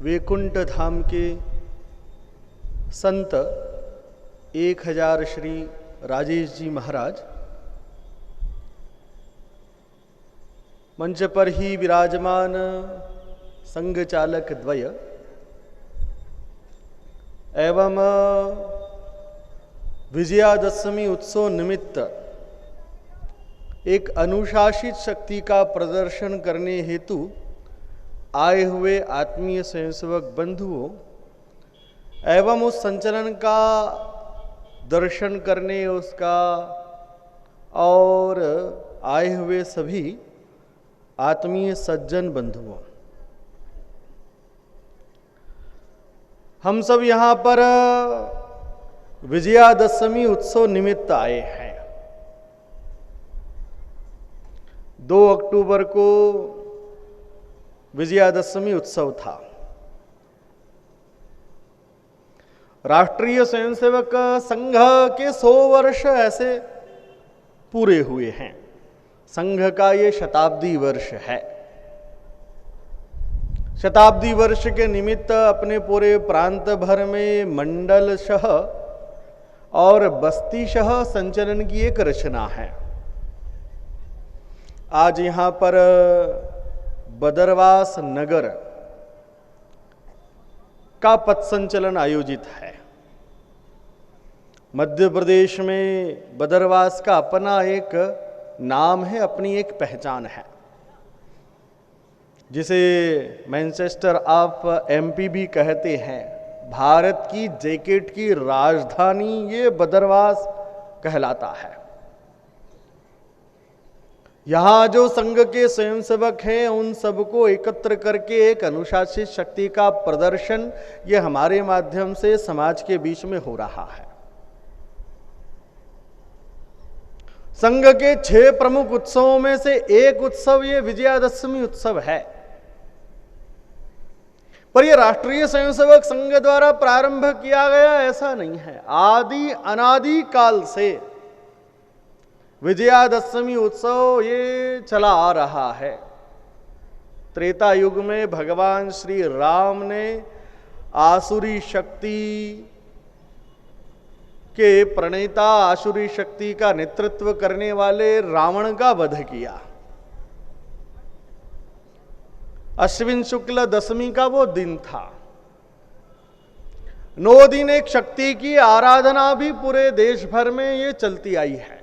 वैकुंठ धाम के संत 1000 श्री राजेश जी महाराज मंच पर ही विराजमान संघ चालक द्वय एवं विजयादशमी उत्सव निमित्त एक अनुशासित शक्ति का प्रदर्शन करने हेतु आए हुए आत्मीय स्वयंसेवक बंधुओं एवं उस संचलन का दर्शन करने उसका और आए हुए सभी आत्मीय सज्जन बंधुओं, हम सब यहाँ पर विजयादशमी उत्सव निमित्त आए हैं। 2 अक्टूबर को विजयादशमी उत्सव था। राष्ट्रीय स्वयंसेवक संघ के 100 वर्ष ऐसे पूरे हुए हैं। संघ का ये शताब्दी वर्ष है। शताब्दी वर्ष के निमित्त अपने पूरे प्रांत भर में मंडलशः और बस्तीशः संचलन की एक रचना है। आज यहाँ पर बदरवास नगर का पथ संचलन आयोजित है। मध्य प्रदेश में बदरवास का अपना एक नाम है, अपनी एक पहचान है, जिसे मैनचेस्टर ऑफ एमपी भी कहते हैं। भारत की जैकेट की राजधानी ये बदरवास कहलाता है। यहाँ जो संघ के स्वयंसेवक हैं उन सबको एकत्र करके एक अनुशासित शक्ति का प्रदर्शन ये हमारे माध्यम से समाज के बीच में हो रहा है। संघ के 6 प्रमुख उत्सवों में से एक उत्सव ये विजयादशमी उत्सव है, पर यह राष्ट्रीय स्वयंसेवक संघ द्वारा प्रारंभ किया गया ऐसा नहीं है। आदि अनादि काल से विजयादशमी उत्सव ये चला आ रहा है। त्रेता युग में भगवान श्री राम ने आसुरी शक्ति के प्रणेता, आसुरी शक्ति का नेतृत्व करने वाले रावण का वध किया। अश्विन शुक्ल दशमी का वो दिन था। 9 दिन एक शक्ति की आराधना भी पूरे देश भर में ये चलती आई है।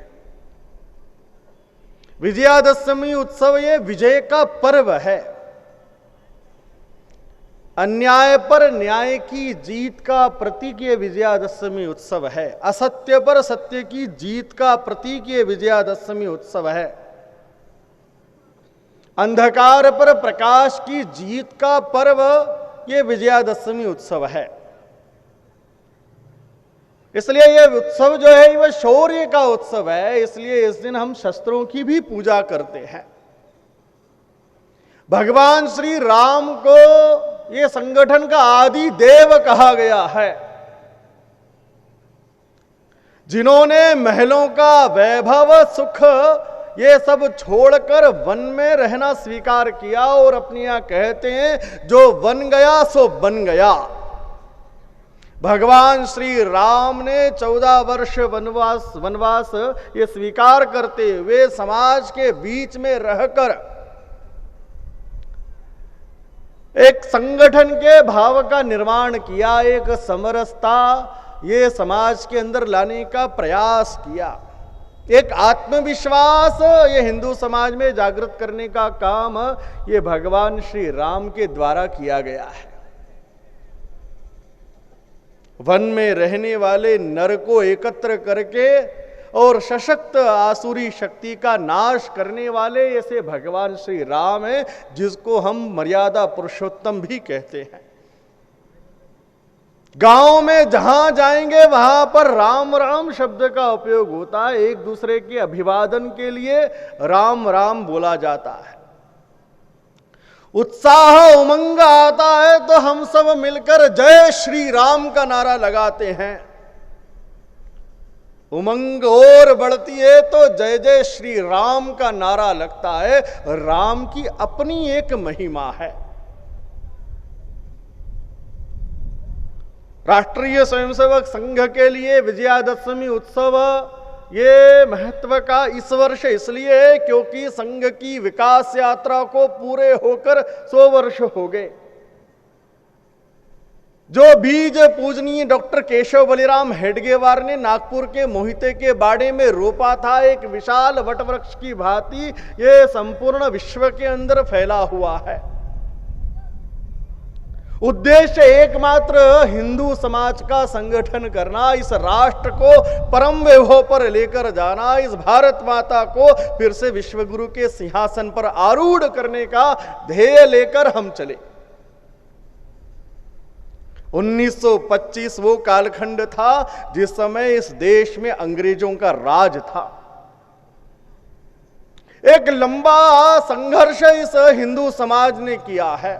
विजयादशमी उत्सव ये विजय का पर्व है। अन्याय पर न्याय की जीत का प्रतीक ये विजयादशमी उत्सव है। असत्य पर सत्य की जीत का प्रतीक ये विजयादशमी उत्सव है। अंधकार पर प्रकाश की जीत का पर्व ये विजयादशमी उत्सव है। इसलिए ये उत्सव जो है वह शौर्य का उत्सव है। इसलिए इस दिन हम शस्त्रों की भी पूजा करते हैं। भगवान श्री राम को ये संगठन का आदि देव कहा गया है, जिन्होंने महलों का वैभव सुख ये सब छोड़कर वन में रहना स्वीकार किया और अपने यहां कहते हैं जो बन गया सो बन गया। भगवान श्री राम ने 14 वर्ष वनवास ये स्वीकार करते हुए समाज के बीच में रहकर एक संगठन के भाव का निर्माण किया, एक समरसता ये समाज के अंदर लाने का प्रयास किया, एक आत्मविश्वास ये हिंदू समाज में जागृत करने का काम ये भगवान श्री राम के द्वारा किया गया है। वन में रहने वाले नर को एकत्र करके और सशक्त आसुरी शक्ति का नाश करने वाले ऐसे भगवान श्री राम हैं, जिसको हम मर्यादा पुरुषोत्तम भी कहते हैं। गांव में जहां जाएंगे वहां पर राम राम शब्द का उपयोग होता है। एक दूसरे के अभिवादन के लिए राम राम बोला जाता है। उत्साह उमंग आता है तो हम सब मिलकर जय श्री राम का नारा लगाते हैं। उमंग और बढ़ती है तो जय जय श्री राम का नारा लगता है। राम की अपनी एक महिमा है। राष्ट्रीय स्वयंसेवक संघ के लिए विजयादशमी उत्सव ये महत्व का इस वर्ष इसलिए है क्योंकि संघ की विकास यात्रा को पूरे होकर 100 वर्ष हो गए। जो बीज पूजनीय डॉक्टर केशव बलिराम हेडगेवार ने नागपुर के मोहिते के बाड़े में रोपा था, एक विशाल वटवृक्ष की भांति ये संपूर्ण विश्व के अंदर फैला हुआ है। उद्देश्य एकमात्र हिंदू समाज का संगठन करना, इस राष्ट्र को परम वैभव पर लेकर जाना, इस भारत माता को फिर से विश्वगुरु के सिंहासन पर आरूढ़ करने का ध्येय लेकर हम चले। 1925 वो कालखंड था जिस समय इस देश में अंग्रेजों का राज था। एक लंबा संघर्ष इस हिंदू समाज ने किया है।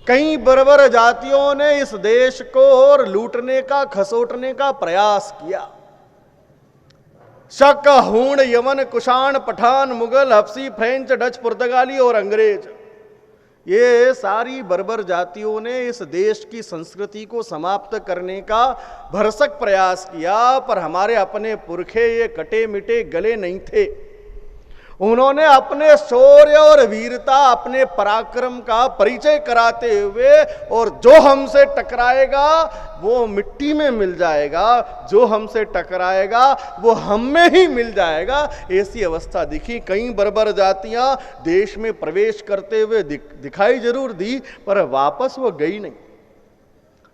कई बर्बर जातियों ने इस देश को और लूटने का, खसोटने का प्रयास किया। शक, हूण, यमन, कुषाण, पठान, मुगल, हफ्सी, फ्रेंच, डच, पुर्तगाली और अंग्रेज, ये सारी बर्बर जातियों ने इस देश की संस्कृति को समाप्त करने का भरसक प्रयास किया, पर हमारे अपने पुरखे ये कटे मिटे गले नहीं थे। उन्होंने अपने शौर्य और वीरता, अपने पराक्रम का परिचय कराते हुए, और जो हमसे टकराएगा वो मिट्टी में मिल जाएगा, जो हमसे टकराएगा वो हम में ही मिल जाएगा, ऐसी अवस्था दिखी। कई बर्बर जातियां देश में प्रवेश करते हुए दिखाई जरूर दी, पर वापस वो गई नहीं।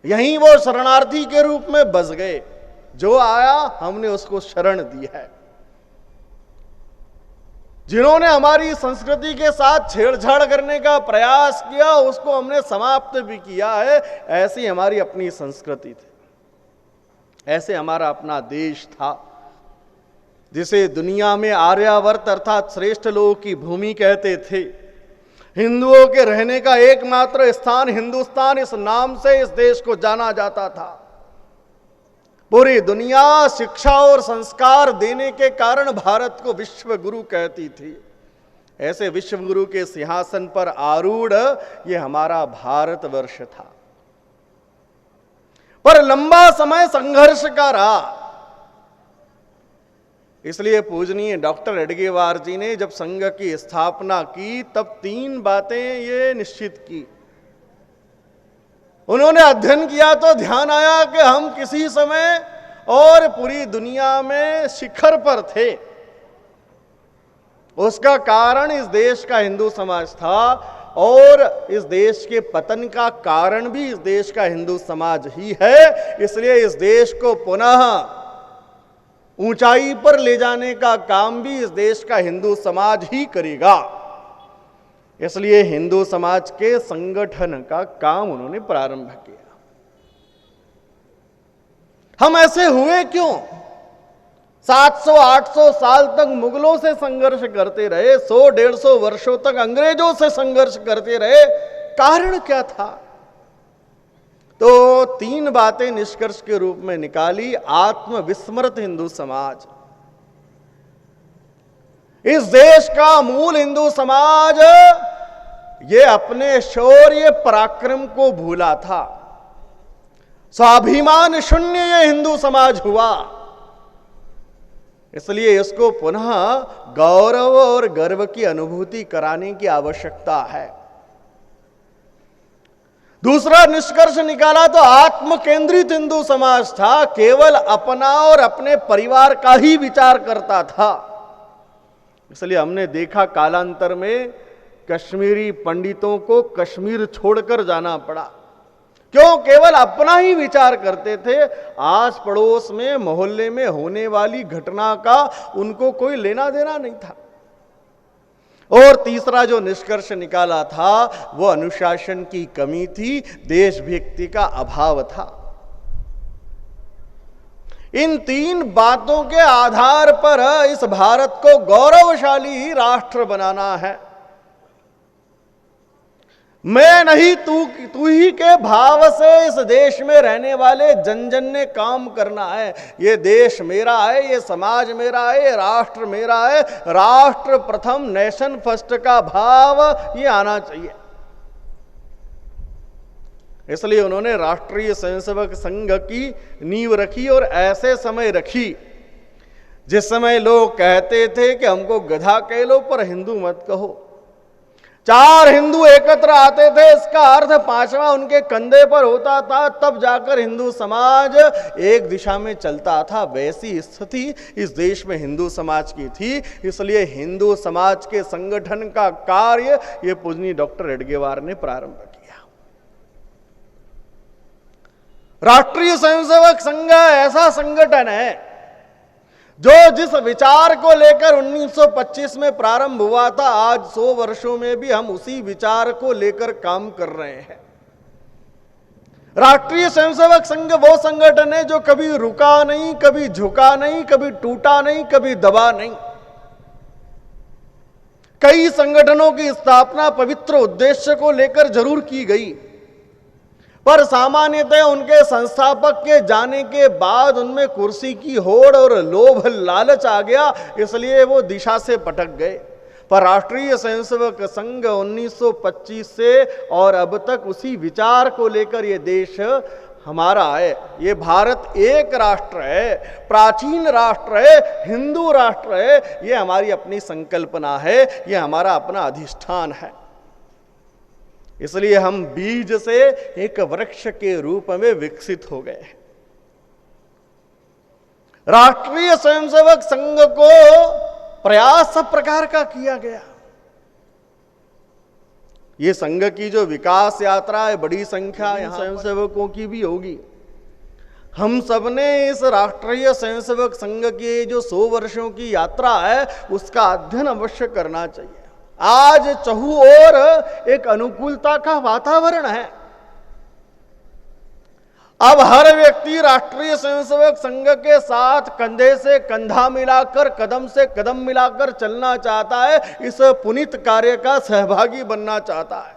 यहीं वो शरणार्थी के रूप में बस गए। जो आया हमने उसको शरण दी है। जिन्होंने हमारी संस्कृति के साथ छेड़छाड़ करने का प्रयास किया उसको हमने समाप्त भी किया है। ऐसी हमारी अपनी संस्कृति थी, ऐसे हमारा अपना देश था, जिसे दुनिया में आर्यावर्त अर्थात श्रेष्ठ लोगों की भूमि कहते थे। हिंदुओं के रहने का एकमात्र स्थान हिंदुस्तान, इस नाम से इस देश को जाना जाता था। पूरी दुनिया शिक्षा और संस्कार देने के कारण भारत को विश्व गुरु कहती थी। ऐसे विश्व गुरु के सिंहासन पर आरूढ़ ये हमारा भारतवर्ष था। पर लंबा समय संघर्ष का रहा। इसलिए पूजनीय डॉक्टर हेडगेवार जी ने जब संघ की स्थापना की तब 3 बातें ये निश्चित की। उन्होंने अध्ययन किया तो ध्यान आया कि हम किसी समय और पूरी दुनिया में शिखर पर थे। उसका कारण इस देश का हिंदू समाज था, और इस देश के पतन का कारण भी इस देश का हिंदू समाज ही है। इसलिए इस देश को पुनः ऊंचाई पर ले जाने का काम भी इस देश का हिंदू समाज ही करेगा। इसलिए हिंदू समाज के संगठन का काम उन्होंने प्रारंभ किया। हम ऐसे हुए क्यों? 700-800 साल तक मुगलों से संघर्ष करते रहे, 100-150 वर्षों तक अंग्रेजों से संघर्ष करते रहे। कारण क्या था? तो 3 बातें निष्कर्ष के रूप में निकाली। आत्मविस्मृत हिंदू समाज, इस देश का मूल हिंदू समाज ये अपने शौर्य पराक्रम को भूला था। स्वाभिमान शून्य ये हिंदू समाज हुआ। इसलिए इसको पुनः गौरव और गर्व की अनुभूति कराने की आवश्यकता है। दूसरा निष्कर्ष निकाला तो आत्म केंद्रित हिंदू समाज था, केवल अपना और अपने परिवार का ही विचार करता था। इसलिए हमने देखा कालांतर में कश्मीरी पंडितों को कश्मीर छोड़कर जाना पड़ा। क्यों? केवल अपना ही विचार करते थे। आस पड़ोस में, मोहल्ले में होने वाली घटना का उनको कोई लेना देना नहीं था। और तीसरा जो निष्कर्ष निकाला था वो अनुशासन की कमी थी, देशभक्ति का अभाव था। इन 3 बातों के आधार पर इस भारत को गौरवशाली राष्ट्र बनाना है। मैं नहीं तू ही के भाव से इस देश में रहने वाले जन जन ने काम करना है। ये देश मेरा है, ये समाज मेरा है, ये राष्ट्र मेरा है। राष्ट्र प्रथम, नेशन फर्स्ट का भाव ये आना चाहिए। इसलिए उन्होंने राष्ट्रीय स्वयंसेवक संघ की नींव रखी और ऐसे समय रखी जिस समय लोग कहते थे कि हमको गधा कह लो पर हिंदू मत कहो। 4 हिंदू एकत्र आते थे, इसका अर्थ 5वां उनके कंधे पर होता था, तब जाकर हिंदू समाज एक दिशा में चलता था। वैसी स्थिति इस देश में हिंदू समाज की थी। इसलिए हिंदू समाज के संगठन का कार्य ये पूजनीय डॉक्टर हेडगेवार ने प्रारंभ किया। राष्ट्रीय स्वयंसेवक संघ ऐसा संगठन है जो जिस विचार को लेकर 1925 में प्रारंभ हुआ था, आज 100 वर्षों में भी हम उसी विचार को लेकर काम कर रहे हैं। राष्ट्रीय स्वयंसेवक संघ वो संगठन है जो कभी रुका नहीं, कभी झुका नहीं, कभी टूटा नहीं, कभी दबा नहीं। कई संगठनों की स्थापना पवित्र उद्देश्य को लेकर जरूर की गई, पर सामान्यतः उनके संस्थापक के जाने के बाद उनमें कुर्सी की होड़ और लोभ लालच आ गया, इसलिए वो दिशा से भटक गए। पर राष्ट्रीय स्वयंसेवक संघ 1925 से और अब तक उसी विचार को लेकर ये देश हमारा है। ये भारत एक राष्ट्र है, प्राचीन राष्ट्र है, हिंदू राष्ट्र है। ये हमारी अपनी संकल्पना है, ये हमारा अपना अधिष्ठान है। इसलिए हम बीज से एक वृक्ष के रूप में विकसित हो गए। राष्ट्रीय स्वयंसेवक संघ को प्रयास सब प्रकार का किया गया। ये संघ की जो विकास यात्रा है, बड़ी संख्या यहां स्वयंसेवकों की भी होगी। हम सबने इस राष्ट्रीय स्वयंसेवक संघ की जो 100 वर्षों की यात्रा है उसका अध्ययन अवश्य करना चाहिए। आज चहु ओर एक अनुकूलता का वातावरण है। अब हर व्यक्ति राष्ट्रीय स्वयंसेवक संघ के साथ कंधे से कंधा मिलाकर, कदम से कदम मिलाकर चलना चाहता है, इस पुनीत कार्य का सहभागी बनना चाहता है।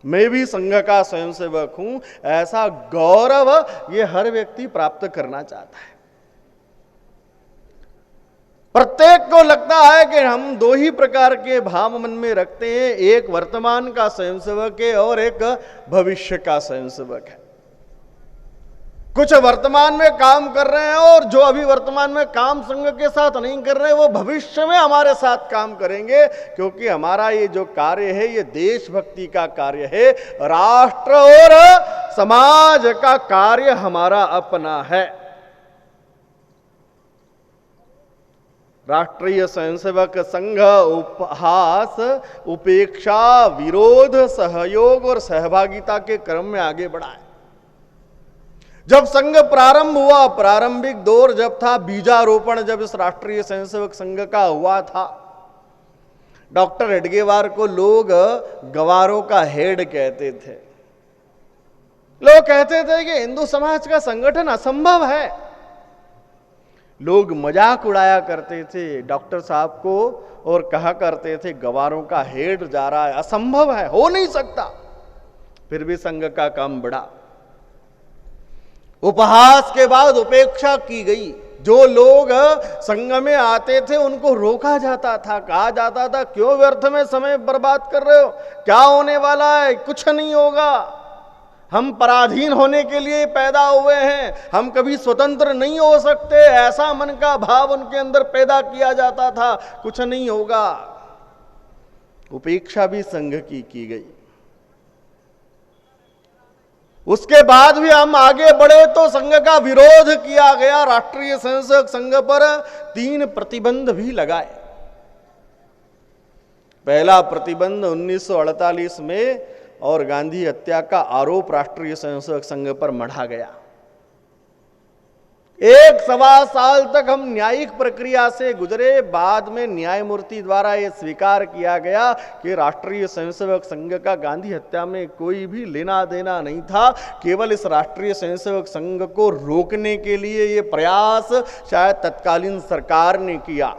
मैं भी संघ का स्वयंसेवक हूं, ऐसा गौरव ये हर व्यक्ति प्राप्त करना चाहता है। प्रत्येक को लगता है कि हम 2 ही प्रकार के भाव मन में रखते हैं, एक वर्तमान का स्वयंसेवक है और एक भविष्य का स्वयंसेवक है। कुछ वर्तमान में काम कर रहे हैं और जो अभी वर्तमान में काम संघ के साथ नहीं कर रहे वो भविष्य में हमारे साथ काम करेंगे, क्योंकि हमारा ये जो कार्य है ये देशभक्ति का कार्य है, राष्ट्र और समाज का कार्य हमारा अपना है। राष्ट्रीय स्वयंसेवक संघ उपहास, उपेक्षा, विरोध, सहयोग और सहभागिता के क्रम में आगे बढ़ा है। जब संघ प्रारंभ हुआ, प्रारंभिक दौर जब था, बीजारोपण जब इस राष्ट्रीय स्वयंसेवक संघ का हुआ था, डॉक्टर हेडगेवार को लोग गवारों का हेड कहते थे। लोग कहते थे कि हिंदू समाज का संगठन असंभव है। लोग मजाक उड़ाया करते थे डॉक्टर साहब को और कहा करते थे गवारों का हेड जा रहा है, असंभव है, हो नहीं सकता। फिर भी संघ का काम बढ़ा। उपहास के बाद उपेक्षा की गई। जो लोग संघ में आते थे उनको रोका जाता था, कहा जाता था क्यों व्यर्थ में समय बर्बाद कर रहे हो, क्या होने वाला है, कुछ नहीं होगा, हम पराधीन होने के लिए पैदा हुए हैं, हम कभी स्वतंत्र नहीं हो सकते, ऐसा मन का भाव उनके अंदर पैदा किया जाता था, कुछ नहीं होगा। उपेक्षा भी संघ की गई। उसके बाद भी हम आगे बढ़े तो संघ का विरोध किया गया। राष्ट्रीय स्वयंसेवक संघ पर 3 प्रतिबंध भी लगाए। पहला प्रतिबंध 1948 में और गांधी हत्या का आरोप राष्ट्रीय स्वयंसेवक संघ पर मढ़ा गया। 1.25 साल तक हम न्यायिक प्रक्रिया से गुजरे। बाद में न्यायमूर्ति द्वारा यह स्वीकार किया गया कि राष्ट्रीय स्वयंसेवक संघ का गांधी हत्या में कोई भी लेना देना नहीं था। केवल इस राष्ट्रीय स्वयंसेवक संघ को रोकने के लिए यह प्रयास शायद तत्कालीन सरकार ने किया।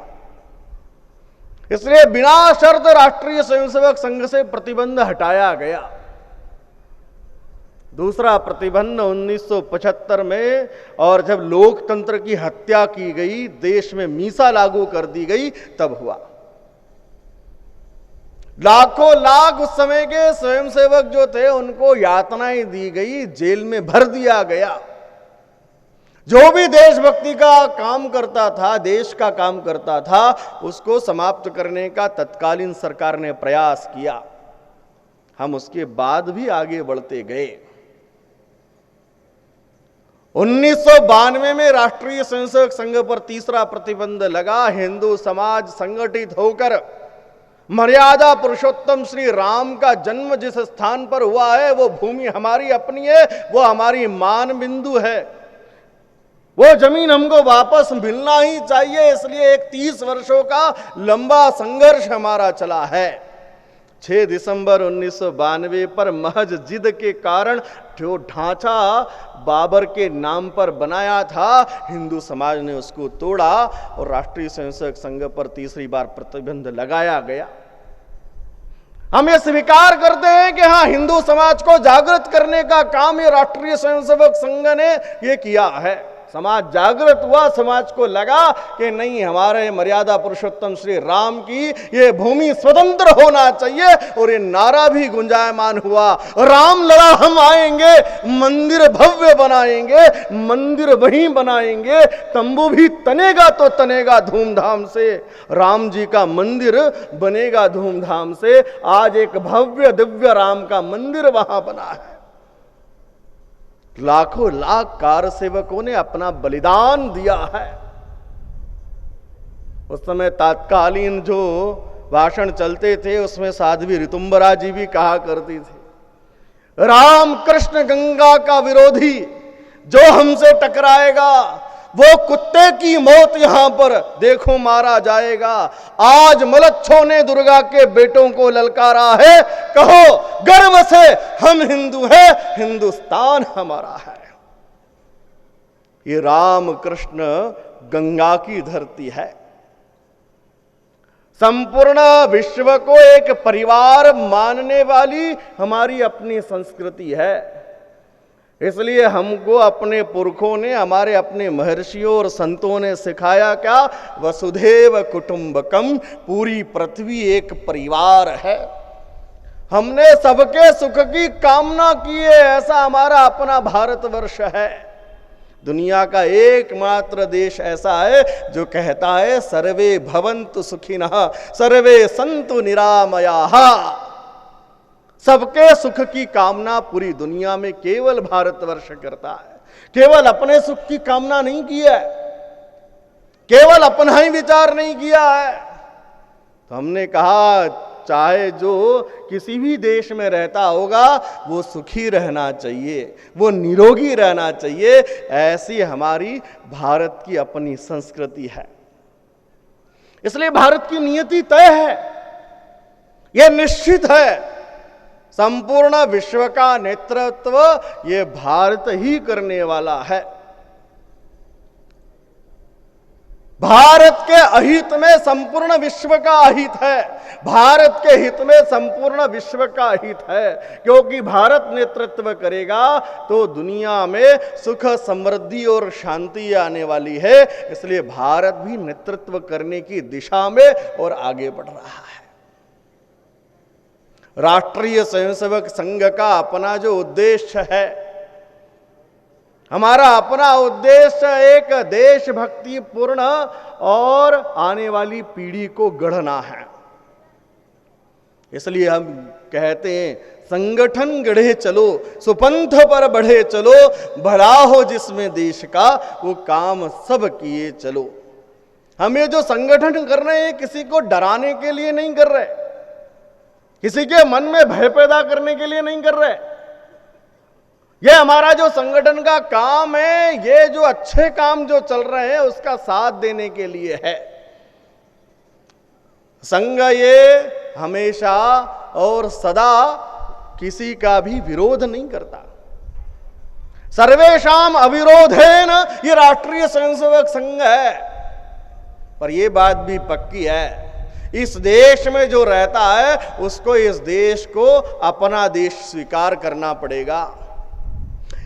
इसलिए बिना शर्त राष्ट्रीय स्वयंसेवक संघ से प्रतिबंध हटाया गया। दूसरा प्रतिबंध 1975 में, और जब लोकतंत्र की हत्या की गई, देश में मीसा लागू कर दी गई, तब हुआ। लाखों लाख उस समय के स्वयंसेवक जो थे उनको यातनाएं दी गई, जेल में भर दिया गया। जो भी देशभक्ति का काम करता था, देश का काम करता था, उसको समाप्त करने का तत्कालीन सरकार ने प्रयास किया। हम उसके बाद भी आगे बढ़ते गए। 1992 में राष्ट्रीय स्वयंसेवक संघ पर तीसरा प्रतिबंध लगा। हिंदू समाज संगठित होकर मर्यादा पुरुषोत्तम श्री राम का जन्म जिस स्थान पर हुआ है वो भूमि हमारी अपनी है, वो हमारी मान बिंदु है, वो जमीन हमको वापस मिलना ही चाहिए। इसलिए एक 30 वर्षों का लंबा संघर्ष हमारा चला है। 6 दिसंबर 1992 पर महज जिद के कारण जो ढांचा बाबर के नाम पर बनाया था, हिंदू समाज ने उसको तोड़ा और राष्ट्रीय स्वयंसेवक संघ पर तीसरी बार प्रतिबंध लगाया गया। हम ये स्वीकार करते हैं कि हाँ, हिंदू समाज को जागृत करने का काम ये राष्ट्रीय स्वयंसेवक संघ ने ये किया है। समाज जागृत हुआ, समाज को लगा कि नहीं, हमारे मर्यादा पुरुषोत्तम श्री राम की ये भूमि स्वतंत्र होना चाहिए। और ये नारा भी गुंजायमान हुआ, राम लड़ा हम आएंगे, मंदिर भव्य बनाएंगे, मंदिर वहीं बनाएंगे, तंबू भी तनेगा तो तनेगा धूमधाम से, राम जी का मंदिर बनेगा धूमधाम से। आज एक भव्य दिव्य राम का मंदिर वहां बना है। लाखों लाख कार सेवकों ने अपना बलिदान दिया है। उस समय तात्कालीन जो भाषण चलते थे उसमें साध्वी ऋतुंबरा जी भी कहा करती थी, राम कृष्ण गंगा का विरोधी जो हमसे टकराएगा वो कुत्ते की मौत यहां पर देखो मारा जाएगा। आज मलच्छों ने दुर्गा के बेटों को ललकारा है, कहो गर्व से हम हिंदू हैं, हिंदुस्तान हमारा है। ये राम कृष्ण गंगा की धरती है। संपूर्ण विश्व को एक परिवार मानने वाली हमारी अपनी संस्कृति है। इसलिए हमको अपने पुरखों ने, हमारे अपने महर्षियों और संतों ने सिखाया क्या, वसुधैव कुटुंबकम, पूरी पृथ्वी एक परिवार है। हमने सबके सुख की कामना की है, ऐसा हमारा अपना भारतवर्ष है। दुनिया का एकमात्र देश ऐसा है जो कहता है सर्वे भवन्तु सुखिनः सर्वे सन्तु निरामयाः। सबके सुख की कामना पूरी दुनिया में केवल भारतवर्ष करता है। केवल अपने सुख की कामना नहीं की है, केवल अपना ही विचार नहीं किया है। तो हमने कहा चाहे जो किसी भी देश में रहता होगा वो सुखी रहना चाहिए, वो निरोगी रहना चाहिए। ऐसी हमारी भारत की अपनी संस्कृति है। इसलिए भारत की नियति तय है, यह निश्चित है। संपूर्ण विश्व का नेतृत्व ये भारत ही करने वाला है। भारत के अहित में संपूर्ण विश्व का अहित है, भारत के हित में संपूर्ण विश्व का हित है। क्योंकि भारत नेतृत्व करेगा तो दुनिया में सुख समृद्धि और शांति आने वाली है। इसलिए भारत भी नेतृत्व करने की दिशा में और आगे बढ़ रहा है। राष्ट्रीय स्वयंसेवक संघ का अपना जो उद्देश्य है, हमारा अपना उद्देश्य एक देशभक्ति पूर्ण और आने वाली पीढ़ी को गढ़ना है। इसलिए हम कहते हैं संगठन गढ़े चलो, सुपंथ पर बढ़े चलो, भला हो जिसमें देश का वो काम सब किए चलो। हम ये जो संगठन कर रहे हैं किसी को डराने के लिए नहीं कर रहे, किसी के मन में भय पैदा करने के लिए नहीं कर रहे। ये हमारा जो संगठन का काम है, ये जो अच्छे काम जो चल रहे हैं उसका साथ देने के लिए है। संघ ये हमेशा और सदा किसी का भी विरोध नहीं करता। सर्वेशाम अविरोधेन ये राष्ट्रीय स्वयंसेवक संघ है। पर यह बात भी पक्की है, इस देश में जो रहता है उसको इस देश को अपना देश स्वीकार करना पड़ेगा।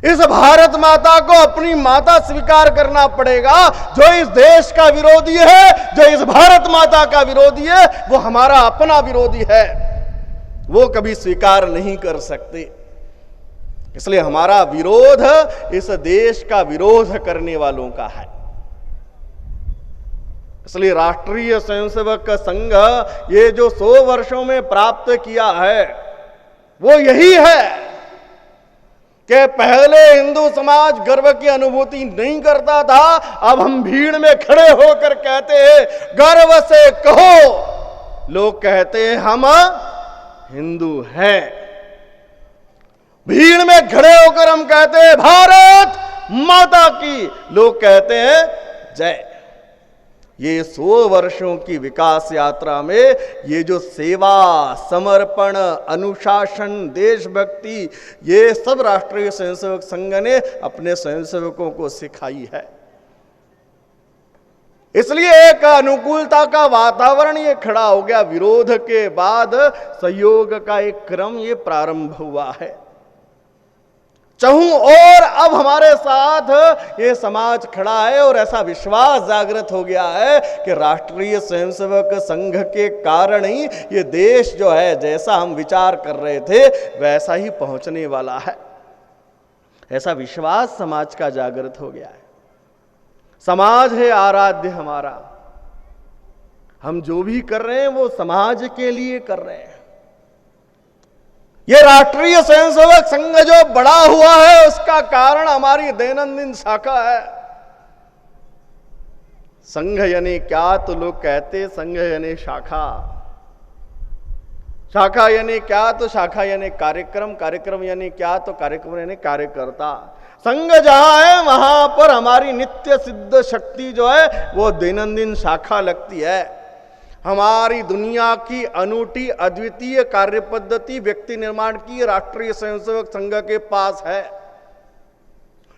इस भारत माता को अपनी माता स्वीकार करना पड़ेगा। जो इस देश का विरोधी है, जो इस भारत माता का विरोधी है, वो हमारा अपना विरोधी है। वो कभी स्वीकार नहीं कर सकते। इसलिए हमारा विरोध इस देश का विरोध करने वालों का है। इसलिए राष्ट्रीय स्वयंसेवक संघ ये जो 100 वर्षों में प्राप्त किया है वो यही है कि पहले हिंदू समाज गर्व की अनुभूति नहीं करता था, अब हम भीड़ में खड़े होकर कहते हैं गर्व से कहो। लोग कहते हैं हम हिंदू हैं। भीड़ में खड़े होकर हम कहते हैं भारत माता की, लोग कहते हैं जय। ये 100 वर्षों की विकास यात्रा में ये जो सेवा, समर्पण, अनुशासन, देशभक्ति, ये सब राष्ट्रीय स्वयंसेवक संघ ने अपने स्वयंसेवकों को सिखाई है। इसलिए एक अनुकूलता का वातावरण ये खड़ा हो गया। विरोध के बाद सहयोग का एक क्रम ये प्रारंभ हुआ है। चहूं और अब हमारे साथ ये समाज खड़ा है और ऐसा विश्वास जागृत हो गया है कि राष्ट्रीय स्वयंसेवक संघ के कारण ही ये देश जो है जैसा हम विचार कर रहे थे वैसा ही पहुंचने वाला है। ऐसा विश्वास समाज का जागृत हो गया है। समाज है आराध्य हमारा। हम जो भी कर रहे हैं वो समाज के लिए कर रहे हैं। ये राष्ट्रीय स्वयंसेवक संघ जो बड़ा हुआ है उसका कारण हमारी दैनंदिन शाखा है। संघ यानी क्या तो लोग कहते संघ यानी शाखा, शाखा यानी क्या तो शाखा यानी कार्यक्रम, कार्यक्रम यानी क्या तो कार्यक्रम यानी कार्यकर्ता। संघ जहां है वहां पर हमारी नित्य सिद्ध शक्ति जो है वो दैनंदिन शाखा लगती है। हमारी दुनिया की अनूठी अद्वितीय कार्य पद्धति व्यक्ति निर्माण की राष्ट्रीय स्वयंसेवक संघ के पास है।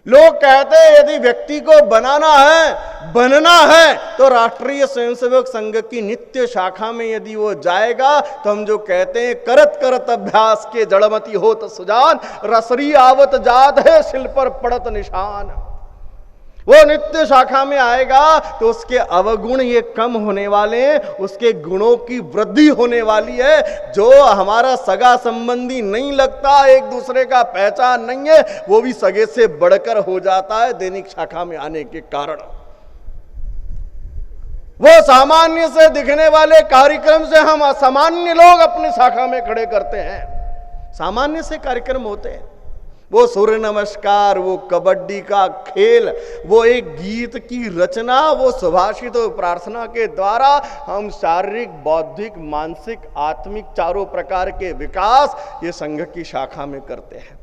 लोग कहते हैं यदि व्यक्ति को बनाना है, बनना है तो राष्ट्रीय स्वयंसेवक संघ की नित्य शाखा में यदि वो जाएगा तो हम जो कहते हैं करत करत अभ्यास के जड़मती होत सुजान, रसरी आवत जात है शिल पर पड़त निशान। वो नित्य शाखा में आएगा तो उसके अवगुण ये कम होने वाले हैं, उसके गुणों की वृद्धि होने वाली है। जो हमारा सगा संबंधी नहीं लगता, एक दूसरे का पहचान नहीं है, वो भी सगे से बढ़कर हो जाता है दैनिक शाखा में आने के कारण। वो सामान्य से दिखने वाले कार्यक्रम से हम असामान्य लोग अपनी शाखा में खड़े करते हैं। सामान्य से कार्यक्रम होते हैं, वो सूर्य नमस्कार, वो कबड्डी का खेल, वो एक गीत की रचना, वो सुभाषित प्रार्थना के द्वारा हम शारीरिक, बौद्धिक, मानसिक, आत्मिक चारों प्रकार के विकास ये संघ की शाखा में करते हैं।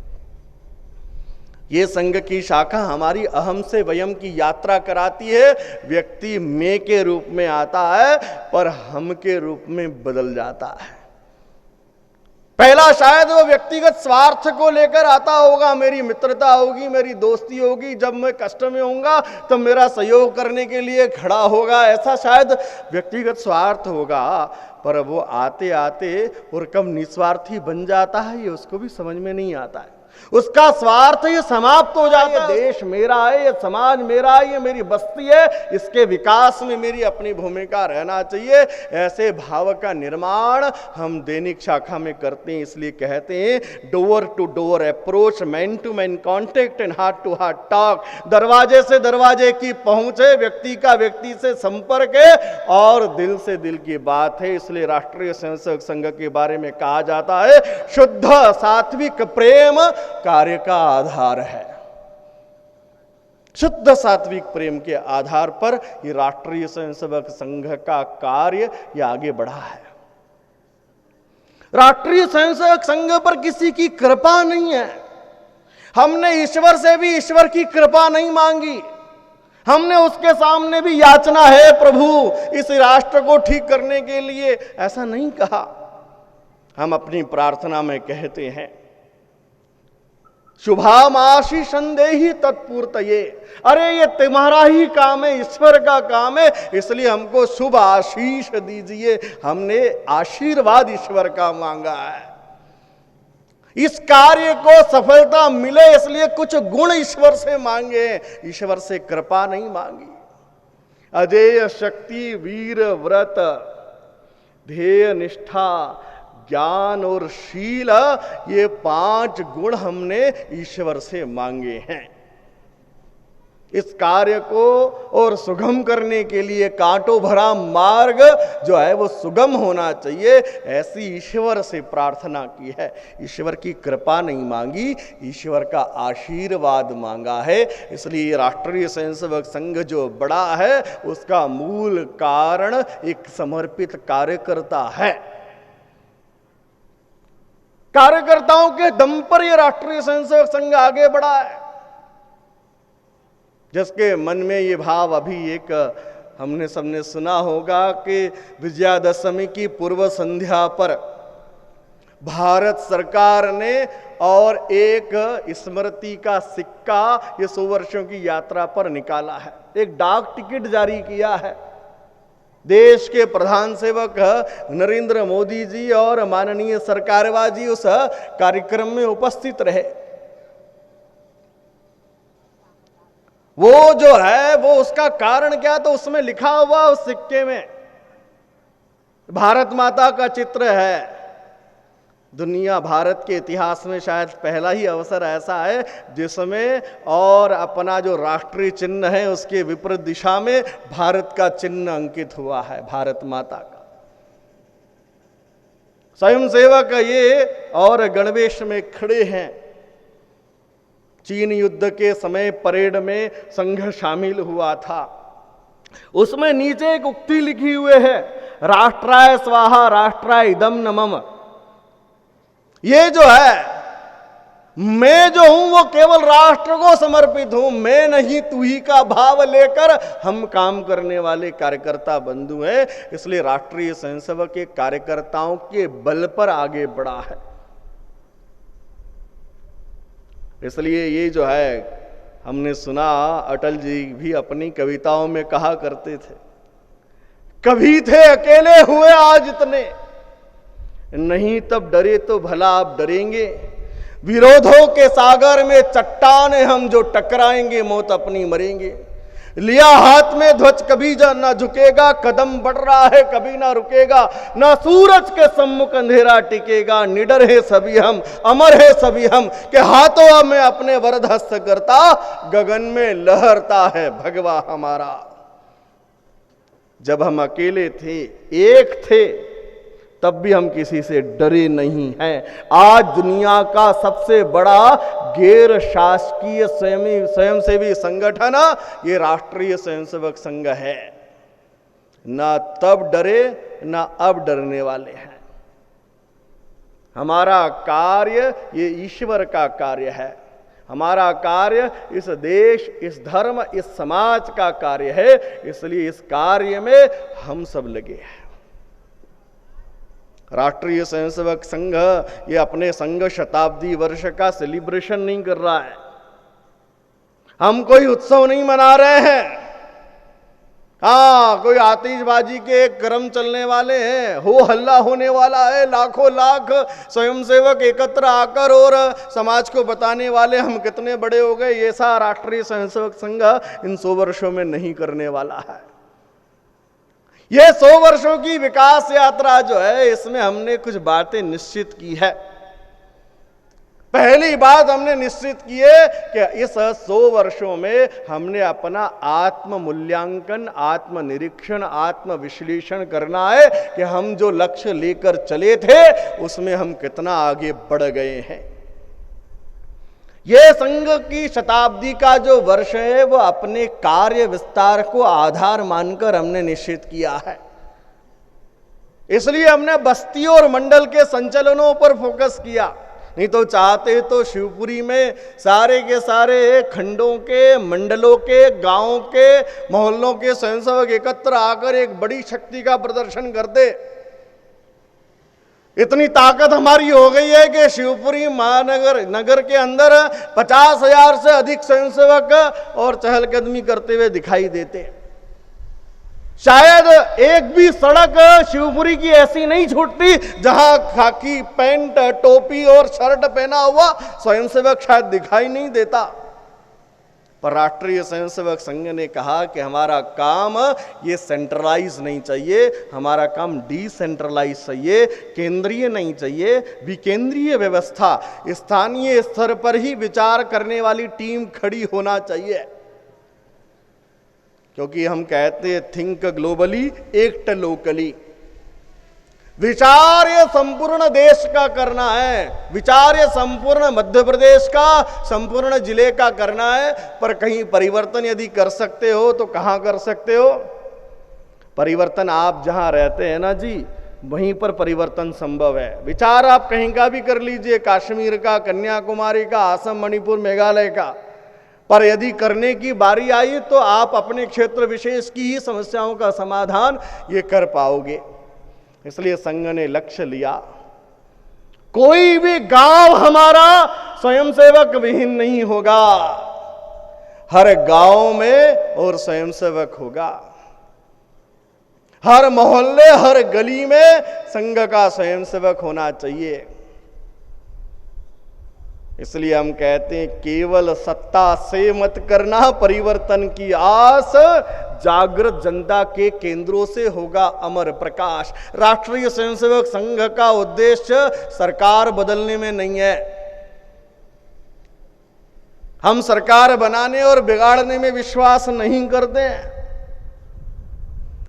ये संघ की शाखा हमारी अहम से वयम की यात्रा कराती है। व्यक्ति मैं के रूप में आता है पर हम के रूप में बदल जाता है। पहला शायद वो व्यक्तिगत स्वार्थ को लेकर आता होगा, मेरी मित्रता होगी, मेरी दोस्ती होगी, जब मैं कष्ट में होऊंगा तो मेरा सहयोग करने के लिए खड़ा होगा, ऐसा शायद व्यक्तिगत स्वार्थ होगा। पर वो आते आते और कब निस्वार्थी बन जाता है ये उसको भी समझ में नहीं आता है। उसका स्वार्थ ये समाप्त हो जाता है। देश मेरा है, ये समाज मेरा है, ये मेरी बस्ती है, इसके विकास में मेरी अपनी भूमिका रहना चाहिए। ऐसे भाव का निर्माण हम दैनिक शाखा में करते हैं। इसलिए कहते हैं door to door approach, man to man contact and heart to heart talk. दरवाजे से दरवाजे की पहुंच है, व्यक्ति का व्यक्ति से संपर्क है और दिल से दिल की बात है। इसलिए राष्ट्रीय स्वयंसेवक संघ के बारे में कहा जाता है शुद्ध सात्विक प्रेम कार्य का आधार है। शुद्ध सात्विक प्रेम के आधार पर ये राष्ट्रीय स्वयंसेवक संघ का कार्य ये आगे बढ़ा है। राष्ट्रीय स्वयंसेवक संघ पर किसी की कृपा नहीं है। हमने ईश्वर से भी ईश्वर की कृपा नहीं मांगी। हमने उसके सामने भी याचना है प्रभु इस राष्ट्र को ठीक करने के लिए, ऐसा नहीं कहा। हम अपनी प्रार्थना में कहते हैं शुभामाशी संदेही तत्पूर्तये, अरे ये तुम्हारा ही काम है, ईश्वर का काम है, इसलिए हमको शुभ आशीष दीजिए। हमने आशीर्वाद ईश्वर का मांगा है। इस कार्य को सफलता मिले इसलिए कुछ गुण ईश्वर से मांगे, ईश्वर से कृपा नहीं मांगी। अजेय शक्ति, वीर व्रत, ध्येय निष्ठा, ज्ञान और शील, ये 5 गुण हमने ईश्वर से मांगे हैं। इस कार्य को और सुगम करने के लिए कांटों भरा मार्ग जो है वो सुगम होना चाहिए, ऐसी ईश्वर से प्रार्थना की है। ईश्वर की कृपा नहीं मांगी, ईश्वर का आशीर्वाद मांगा है। इसलिए राष्ट्रीय स्वयंसेवक संघ जो बड़ा है उसका मूल कारण एक समर्पित कार्यकर्ता है। कार्यकर्ताओं के दम पर यह राष्ट्रीय स्वयंसेवक संघ आगे बढ़ा है। जिसके मन में ये भाव अभी एक हमने सबने सुना होगा कि विजयादशमी की पूर्व संध्या पर भारत सरकार ने और एक स्मृति का सिक्का ये 100 वर्षों की यात्रा पर निकाला है, एक डाक टिकट जारी किया है। देश के प्रधान सेवक नरेंद्र मोदी जी और माननीय सरकारवा जी उस कार्यक्रम में उपस्थित रहे। वो जो है वो उसका कारण क्या, तो उसमें लिखा हुआ उस सिक्के में भारत माता का चित्र है। दुनिया भारत के इतिहास में शायद पहला ही अवसर ऐसा है जिसमें और अपना जो राष्ट्रीय चिन्ह है उसके विपरीत दिशा में भारत का चिन्ह अंकित हुआ है, भारत माता का। स्वयंसेवक ये और गणवेश में खड़े हैं। चीन युद्ध के समय परेड में संघ शामिल हुआ था। उसमें नीचे एक उक्ति लिखी हुई है, राष्ट्राय स्वाहा राष्ट्राय इदम नमः। ये जो है, मैं जो हूं वो केवल राष्ट्र को समर्पित हूं, मैं नहीं तू ही का भाव लेकर हम काम करने वाले कार्यकर्ता बंधु हैं। इसलिए राष्ट्रीय स्वयंसेवक के कार्यकर्ताओं के बल पर आगे बढ़ा है। इसलिए ये जो है हमने सुना, अटल जी भी अपनी कविताओं में कहा करते थे, कभी थे अकेले हुए आज इतने, नहीं तब डरे तो भला अब डरेंगे। विरोधों के सागर में चट्टान हम जो टकराएंगे मौत अपनी मरेंगे। लिया हाथ में ध्वज कभी ना झुकेगा, कदम बढ़ रहा है कभी ना रुकेगा, ना सूरज के सम्मुख अंधेरा टिकेगा। निडर है सभी हम, अमर है सभी हम, के हाथों में अपने वरद हस्त करता, गगन में लहरता है भगवा हमारा। जब हम अकेले थे, एक थे, तब भी हम किसी से डरे नहीं हैं। आज दुनिया का सबसे बड़ा गैर शासकीय स्वयंसेवी संगठन ये राष्ट्रीय स्वयंसेवक संघ है। ना तब डरे ना अब डरने वाले हैं। हमारा कार्य ये ईश्वर का कार्य है। हमारा कार्य इस देश, इस धर्म, इस समाज का कार्य है। इसलिए इस कार्य में हम सब लगे हैं। राष्ट्रीय स्वयंसेवक संघ ये अपने संघ शताब्दी वर्ष का सेलिब्रेशन नहीं कर रहा है। हम कोई उत्सव नहीं मना रहे हैं। कोई आतिशबाजी के क्रम चलने वाले हैं, हो हल्ला होने वाला है, लाखों लाख स्वयंसेवक एकत्र आकर और समाज को बताने वाले हम कितने बड़े हो गए, ये सा राष्ट्रीय स्वयंसेवक संघ इन 100 वर्षों में नहीं करने वाला है। यह 100 वर्षों की विकास यात्रा जो है, इसमें हमने कुछ बातें निश्चित की है। पहली बात हमने निश्चित की है कि इस 100 वर्षों में हमने अपना आत्म मूल्यांकन, आत्म निरीक्षण, आत्म विश्लेषण करना है कि हम जो लक्ष्य लेकर चले थे उसमें हम कितना आगे बढ़ गए हैं। यह संघ की शताब्दी का जो वर्ष है वो अपने कार्य विस्तार को आधार मानकर हमने निश्चित किया है। इसलिए हमने बस्ती और मंडल के संचलनों पर फोकस किया। नहीं तो चाहते तो शिवपुरी में सारे के सारे खंडों के, मंडलों के, गांवों के, मोहल्लों के स्वयंसेवक एकत्र आकर एक बड़ी शक्ति का प्रदर्शन करते। इतनी ताकत हमारी हो गई है कि शिवपुरी महानगर के अंदर 50,000 से अधिक स्वयंसेवक और चहलकदमी करते हुए दिखाई देते। शायद एक भी सड़क शिवपुरी की ऐसी नहीं छूटती जहां खाकी पैंट, टोपी और शर्ट पहना हुआ स्वयंसेवक शायद दिखाई नहीं देता। पर राष्ट्रीय स्वयंसेवक संघ ने कहा कि हमारा काम ये सेंट्रलाइज नहीं चाहिए, हमारा काम डिसेंट्रलाइज चाहिए, केंद्रीय नहीं चाहिए, विकेंद्रीय व्यवस्था, स्थानीय स्तर पर ही विचार करने वाली टीम खड़ी होना चाहिए। क्योंकि हम कहते हैं थिंक ग्लोबली एक्ट लोकली। विचार ये संपूर्ण देश का करना है, विचार ये संपूर्ण मध्य प्रदेश का, संपूर्ण जिले का करना है। पर कहीं परिवर्तन यदि कर सकते हो तो कहां कर सकते हो? परिवर्तन आप जहां रहते हैं ना जी, वहीं पर परिवर्तन संभव है। विचार आप कहीं का भी कर लीजिए, कश्मीर का, कन्याकुमारी का, असम, मणिपुर, मेघालय का, पर यदि करने की बारी आई तो आप अपने क्षेत्र विशेष की ही समस्याओं का समाधान ये कर पाओगे। इसलिए संघ ने लक्ष्य लिया, कोई भी गांव हमारा स्वयंसेवक विहीन नहीं होगा, हर गांव में और स्वयंसेवक होगा, हर मोहल्ले, हर गली में संघ का स्वयंसेवक होना चाहिए। इसलिए हम कहते हैं केवल सत्ता से मत करना परिवर्तन की आस, जागृत जनता के केंद्रों से होगा अमर प्रकाश। राष्ट्रीय स्वयंसेवक संघ का उद्देश्य सरकार बदलने में नहीं है। हम सरकार बनाने और बिगाड़ने में विश्वास नहीं करते हैं।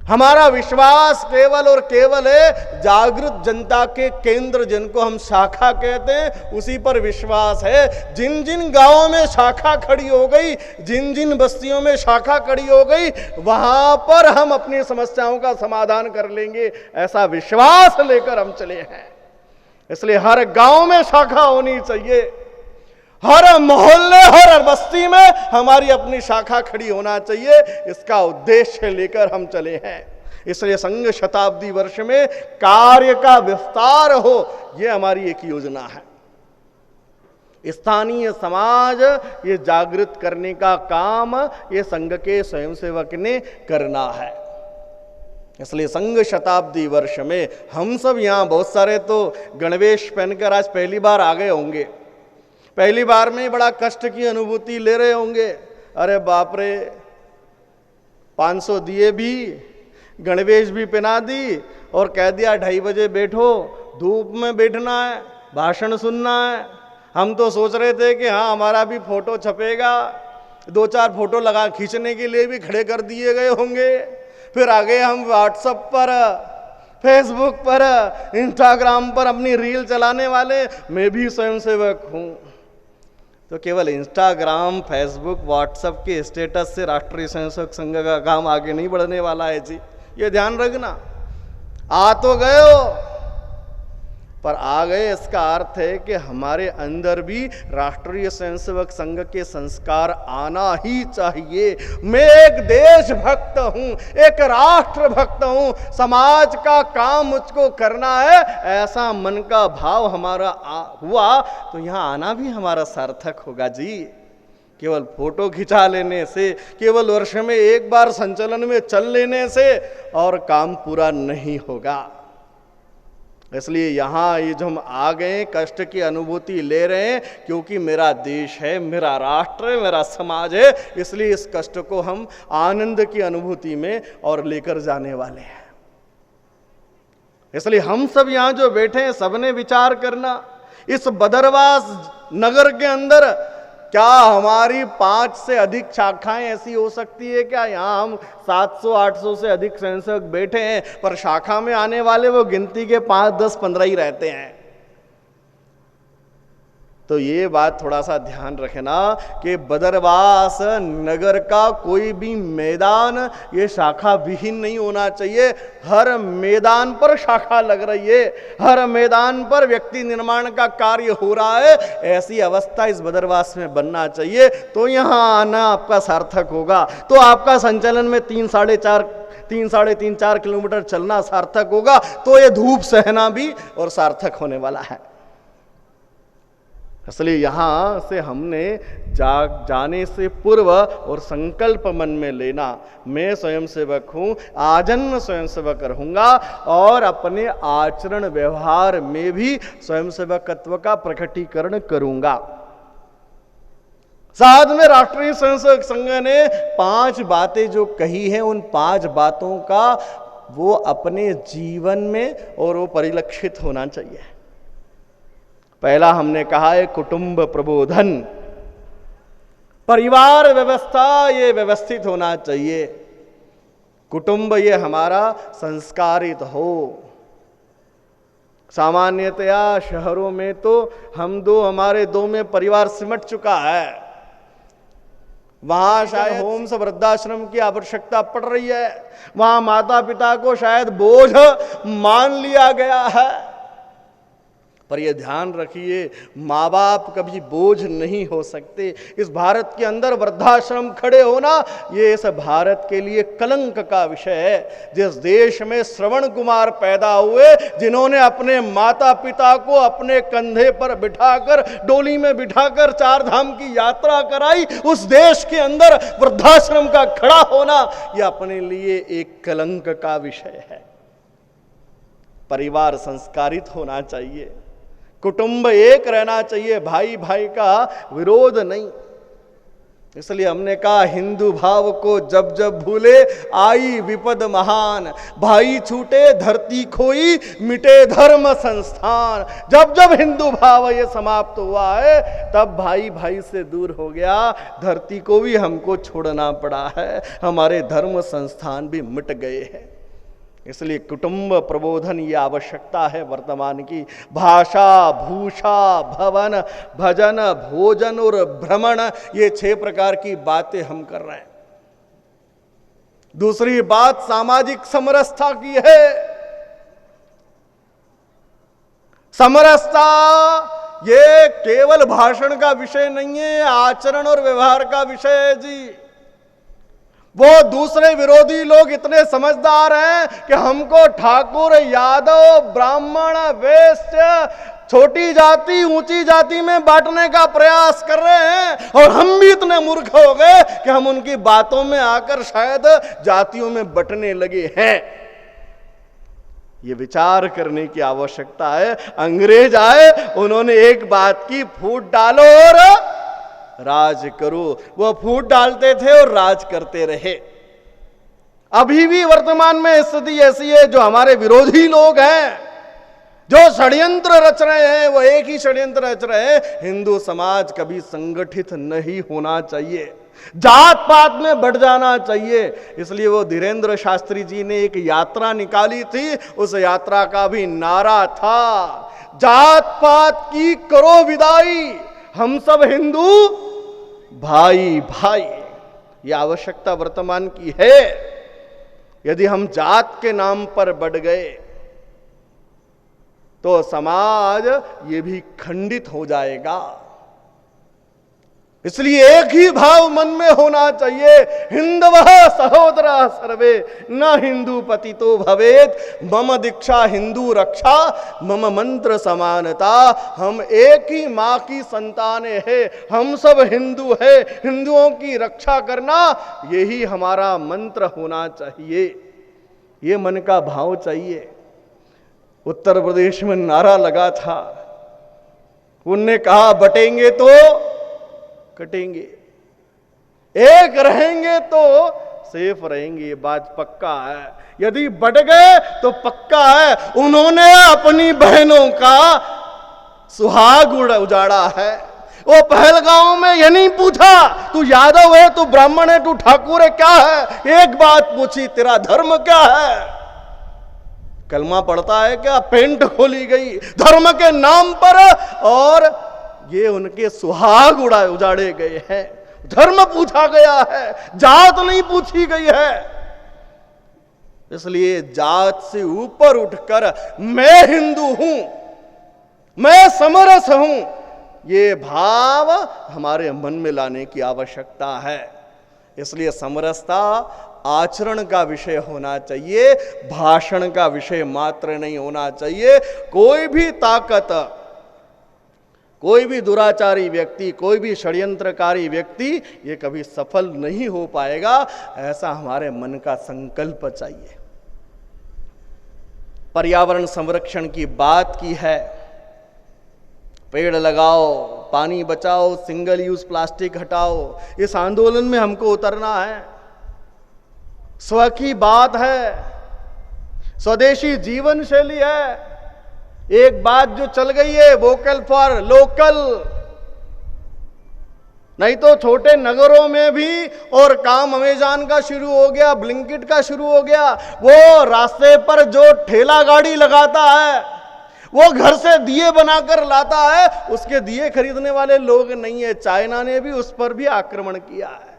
हमारा विश्वास केवल और केवल है जागृत जनता के केंद्र, जिनको हम शाखा कहते हैं, उसी पर विश्वास है। जिन जिन गांवों में शाखा खड़ी हो गई, जिन जिन बस्तियों में शाखा खड़ी हो गई, वहां पर हम अपनी समस्याओं का समाधान कर लेंगे, ऐसा विश्वास लेकर हम चले हैं। इसलिए हर गांव में शाखा होनी चाहिए, हर मोहल्ले, हर बस्ती में हमारी अपनी शाखा खड़ी होना चाहिए, इसका उद्देश्य लेकर हम चले हैं। इसलिए संघ शताब्दी वर्ष में कार्य का विस्तार हो, यह हमारी एक योजना है। स्थानीय समाज ये जागृत करने का काम ये संघ के स्वयंसेवक ने करना है। इसलिए संघ शताब्दी वर्ष में हम सब यहां बहुत सारे तो गणवेश पहनकर आज पहली बार आ गए होंगे, पहली बार में बड़ा कष्ट की अनुभूति ले रहे होंगे। अरे बाप रे, 500 दिए भी, गणवेश भी पहना दी और कह दिया 2:30 बजे बैठो, धूप में बैठना है, भाषण सुनना है। हम तो सोच रहे थे कि हाँ हमारा भी फोटो छपेगा, 2-4 फोटो लगा खींचने के लिए भी खड़े कर दिए गए होंगे। फिर आगे हम व्हाट्सएप पर, फेसबुक पर, इंस्टाग्राम पर अपनी रील चलाने वाले, मैं भी स्वयंसेवक हूँ। तो केवल इंस्टाग्राम, फेसबुक, व्हाट्सएप के स्टेटस से राष्ट्रीय स्वयंसेवक संघ का काम आगे नहीं बढ़ने वाला है जी, ये ध्यान रखना। आ तो गए हो, पर आ गए इसका अर्थ है कि हमारे अंदर भी राष्ट्रीय स्वयंसेवक संघ के संस्कार आना ही चाहिए। मैं एक देशभक्त हूं, एक राष्ट्र भक्त हूं, समाज का काम मुझको करना है, ऐसा मन का भाव हमारा हुआ तो यहां आना भी हमारा सार्थक होगा जी। केवल फोटो खिंचा लेने से, केवल वर्ष में एक बार संचलन में चल लेने से और काम पूरा नहीं होगा। इसलिए यहाँ ये जो हम आ गए, कष्ट की अनुभूति ले रहे हैं, क्योंकि मेरा देश है, मेरा राष्ट्र है, मेरा समाज है, इसलिए इस कष्ट को हम आनंद की अनुभूति में और लेकर जाने वाले हैं। इसलिए हम सब यहाँ जो बैठे हैं, सबने विचार करना, इस बदरवास नगर के अंदर क्या हमारी 5 से अधिक शाखाएं ऐसी हो सकती है क्या? यहाँ हम 700-800 से अधिक स्वयंसेवक बैठे हैं, पर शाखा में आने वाले वो गिनती के 5, 10, 15 ही रहते हैं। तो ये बात थोड़ा सा ध्यान रखना कि बदरवास नगर का कोई भी मैदान ये शाखा विहीन नहीं होना चाहिए। हर मैदान पर शाखा लग रही है, हर मैदान पर व्यक्ति निर्माण का कार्य हो रहा है, ऐसी अवस्था इस बदरवास में बनना चाहिए। तो यहाँ आना आपका सार्थक होगा, तो आपका संचालन में 3-4 किलोमीटर चलना सार्थक होगा, तो ये धूप सहना भी और सार्थक होने वाला है। इसलिए यहाँ से हमने जाने से पूर्व और संकल्प मन में लेना, मैं स्वयंसेवक हूँ, आजन्म स्वयंसेवक रहूँगा और अपने आचरण व्यवहार में भी स्वयंसेवकत्व का प्रकटीकरण करूँगा। साथ में राष्ट्रीय स्वयंसेवक संघ ने 5 बातें जो कही हैं, उन 5 बातों का वो अपने जीवन में और वो परिलक्षित होना चाहिए। पहला हमने कहा है कुटुंब प्रबोधन, परिवार व्यवस्था ये व्यवस्थित होना चाहिए। कुटुंब ये हमारा संस्कारित हो। सामान्यतया शहरों में तो हमारे दो में परिवार सिमट चुका है। वहां शायद होम्स वृद्धाश्रम की आवश्यकता पड़ रही है, वहां माता पिता को शायद बोझ मान लिया गया है। पर यह ध्यान रखिए, माँ बाप कभी बोझ नहीं हो सकते। इस भारत के अंदर वृद्धाश्रम खड़े होना ये इस भारत के लिए कलंक का विषय है। जिस देश में श्रवण कुमार पैदा हुए, जिन्होंने अपने माता पिता को अपने कंधे पर बिठाकर, डोली में बिठाकर 4 धाम की यात्रा कराई, उस देश के अंदर वृद्धाश्रम का खड़ा होना यह अपने लिए एक कलंक का विषय है। परिवार संस्कारित होना चाहिए, कुटुंब एक रहना चाहिए, भाई भाई का विरोध नहीं। इसलिए हमने कहा हिंदू भाव को जब जब भूले आई विपद महान, भाई छूटे धरती खोई मिटे धर्म संस्थान। जब जब हिंदू भाव ये समाप्त हुआ है, तब भाई भाई से दूर हो गया, धरती को भी हमको छोड़ना पड़ा है, हमारे धर्म संस्थान भी मिट गए हैं। इसलिए कुटुंब प्रबोधन ये आवश्यकता है वर्तमान की। भाषा, भूषा, भवन, भजन, भोजन और भ्रमण, ये 6 प्रकार की बातें हम कर रहे हैं। दूसरी बात सामाजिक समरसता की है। समरसता ये केवल भाषण का विषय नहीं है, आचरण और व्यवहार का विषय है जी। वो दूसरे विरोधी लोग इतने समझदार हैं कि हमको ठाकुर, यादव, ब्राह्मण, वैश्य, छोटी जाति, ऊंची जाति में बांटने का प्रयास कर रहे हैं, और हम भी इतने मूर्ख हो गए कि हम उनकी बातों में आकर शायद जातियों में बंटने लगे हैं। ये विचार करने की आवश्यकता है। अंग्रेज आए, उन्होंने एक बात की, फूट डालो और राज करो। वो फूट डालते थे और राज करते रहे। अभी भी वर्तमान में स्थिति ऐसी है, जो हमारे विरोधी लोग हैं, जो षड्यंत्र रच रहे हैं, वो एक ही षड्यंत्र रच रहे हैं, हिंदू समाज कभी संगठित नहीं होना चाहिए, जात पात में बढ़ जाना चाहिए। इसलिए वो धीरेन्द्र शास्त्री जी ने एक यात्रा निकाली थी, उस यात्रा का भी नारा था, जात पात की करो विदाई, हम सब हिंदू भाई भाई। यह आवश्यकता वर्तमान की है। यदि हम जात के नाम पर बढ़ गए तो समाज ये भी खंडित हो जाएगा। इसलिए एक ही भाव मन में होना चाहिए, हिंदवः सहोदरः सर्वे न हिंदू पतितो भवेत्, मम दीक्षा हिंदू रक्षा, मम मंत्र समानता। हम एक ही माँ की संतानें हैं, हम सब हिंदू हैं, हिंदुओं की रक्षा करना यही हमारा मंत्र होना चाहिए। ये मन का भाव चाहिए। उत्तर प्रदेश में नारा लगा था, उनने कहा बटेंगे तो कटेंगे, एक रहेंगे तो सेफ रहेंगे। ये बात पक्का है, यदि बढ़ गए तो पक्का है। उन्होंने अपनी बहनों का सुहाग उजाड़ा है। वो पहलगांव में ये नहीं पूछा तू यादव है, तू ब्राह्मण है, तू ठाकुर है, क्या है। एक बात पूछी, तेरा धर्म क्या है, कलमा पढ़ता है क्या। पेंट खोली गई धर्म के नाम पर, और ये उनके सुहाग उजाड़े गए हैं। धर्म पूछा गया है, जात नहीं पूछी गई है। इसलिए जात से ऊपर उठकर मैं हिंदू हूं, मैं समरस हूं, ये भाव हमारे मन में लाने की आवश्यकता है। इसलिए समरसता आचरण का विषय होना चाहिए, भाषण का विषय मात्र नहीं होना चाहिए। कोई भी ताकत, कोई भी दुराचारी व्यक्ति, कोई भी षड्यंत्रकारी व्यक्ति ये कभी सफल नहीं हो पाएगा, ऐसा हमारे मन का संकल्प चाहिए। पर्यावरण संरक्षण की बात की है, पेड़ लगाओ, पानी बचाओ, सिंगल यूज प्लास्टिक हटाओ। इस आंदोलन में हमको उतरना है। स्व की बात है, स्वदेशी जीवन शैली है। एक बात जो चल गई है, वोकल फॉर लोकल। नहीं तो छोटे नगरों में भी और काम अमेज़न का शुरू हो गया, ब्लिंकिट का शुरू हो गया। वो रास्ते पर जो ठेला गाड़ी लगाता है, वो घर से दिए बनाकर लाता है, उसके दिए खरीदने वाले लोग नहीं है। चाइना ने भी उस पर भी आक्रमण किया है।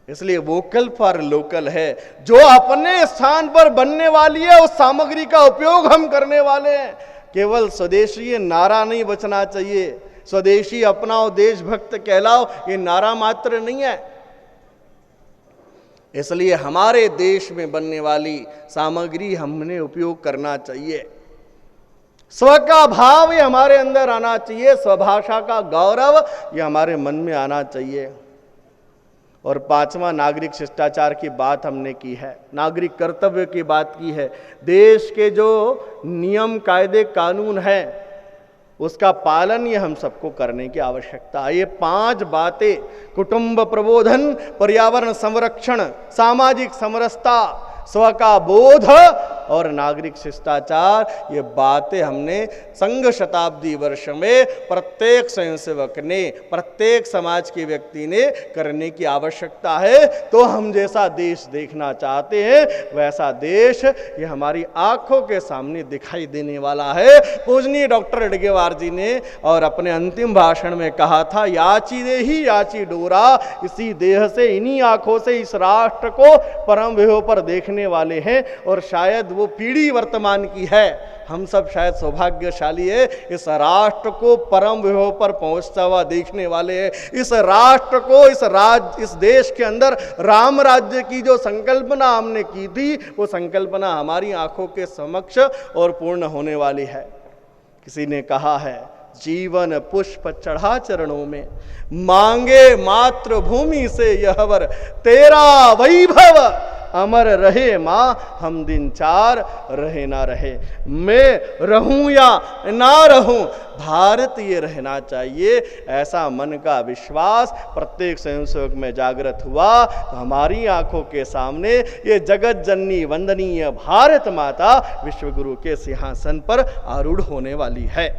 इसलिए वोकल फॉर लोकल है। जो अपने स्थान पर बनने वाली है उस सामग्री का उपयोग हम करने वाले हैं। केवल स्वदेशी ये नारा नहीं बचना चाहिए। स्वदेशी अपनाओ, देशभक्त कहलाओ, ये नारा मात्र नहीं है। इसलिए हमारे देश में बनने वाली सामग्री हमने उपयोग करना चाहिए। स्व का भाव ये हमारे अंदर आना चाहिए। स्वभाषा का गौरव ये हमारे मन में आना चाहिए। और पांचवा, नागरिक शिष्टाचार की बात हमने की है, नागरिक कर्तव्य की बात की है। देश के जो नियम, कायदे, कानून हैं उसका पालन ये हम सबको करने की आवश्यकता है। ये 5 बातें, कुटुंब प्रबोधन, पर्यावरण संरक्षण, सामाजिक समरसता, स्व का बोध और नागरिक शिष्टाचार, ये बातें हमने संघ शताब्दी वर्ष में प्रत्येक स्वयंसेवक ने, प्रत्येक समाज के व्यक्ति ने करने की आवश्यकता है। तो हम जैसा देश देखना चाहते हैं वैसा देश ये हमारी आंखों के सामने दिखाई देने वाला है। पूजनीय डॉक्टर हेडगेवार जी ने और अपने अंतिम भाषण में कहा था, याची देही याची डोरा, इसी देह से, इन्हीं आंखों से इस राष्ट्र को परम विभव पर देखने वाले हैं। और शायद वो पीढ़ी वर्तमान की है, हम सब शायद सौभाग्यशाली है, इस राष्ट्र को परम विभव पर पहुंचता हुआ देखने वाले हैं। इस राष्ट्र को, इस देश के अंदर राम राज्य की जो संकल्पना हमने की थी, वो संकल्पना हमारी आंखों के समक्ष और पूर्ण होने वाली है। किसी ने कहा है, जीवन पुष्प चढ़ा चरणों में, मांगे मातृभूमि से यह वर, तेरा वैभव अमर रहे माँ, हम दिन 4 रहे ना रहे। मैं रहूं या ना रहूं, भारत ये रहना चाहिए, ऐसा मन का विश्वास प्रत्येक स्वयंसेवक में जागृत हुआ तो हमारी आंखों के सामने ये जगत जननी वंदनीय भारत माता विश्वगुरु के सिंहासन पर आरूढ़ होने वाली है।